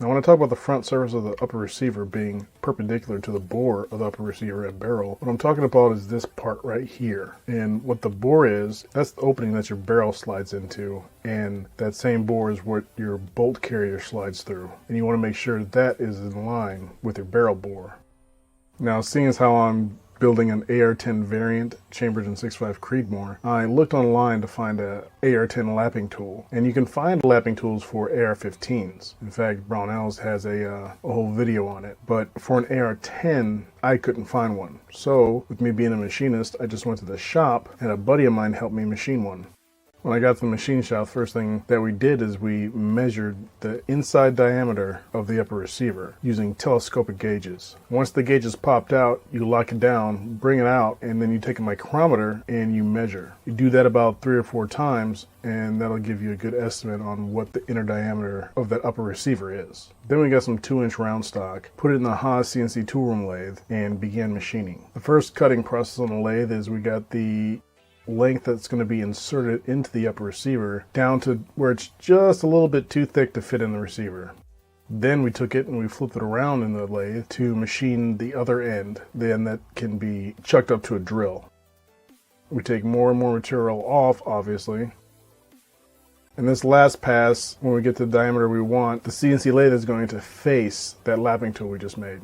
Now when I talk about the front surface of the upper receiver being perpendicular to the bore of the upper receiver and barrel, what I'm talking about is this part right here. And what the bore is, that's the opening that your barrel slides into, and that same bore is what your bolt carrier slides through. And you want to make sure that is in line with your barrel bore. Now, seeing as how I'm building an AR-10 variant chambered in 6.5 Creedmoor, I looked online to find a AR-10 lapping tool. And you can find lapping tools for AR-15s. In fact, Brownells has a whole video on it. But for an AR-10, I couldn't find one. So, with me being a machinist, I just went to the shop and a buddy of mine helped me machine one. When I got to the machine shop, first thing that we did is we measured the inside diameter of the upper receiver using telescopic gauges. Once the gauges popped out, you lock it down, bring it out, and then you take a micrometer and you measure. You do that about 3 or 4 times, and that'll give you a good estimate on what the inner diameter of that upper receiver is. Then we got some 2-inch round stock, put it in the Haas CNC tool room lathe, and began machining. The first cutting process on the lathe is we got the length that's going to be inserted into the upper receiver down to where it's just a little bit too thick to fit in the receiver. Then we took it and we flipped it around in the lathe to machine the other end, then that can be chucked up to a drill. We take more and more material off, obviously. And this last pass, when we get to the diameter we want, the CNC lathe is going to face that lapping tool we just made.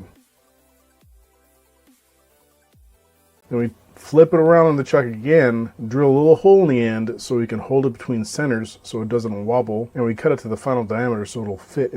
Then we flip it around on the chuck again, drill a little hole in the end so we can hold it between centers so it doesn't wobble, and we cut it to the final diameter so it'll fit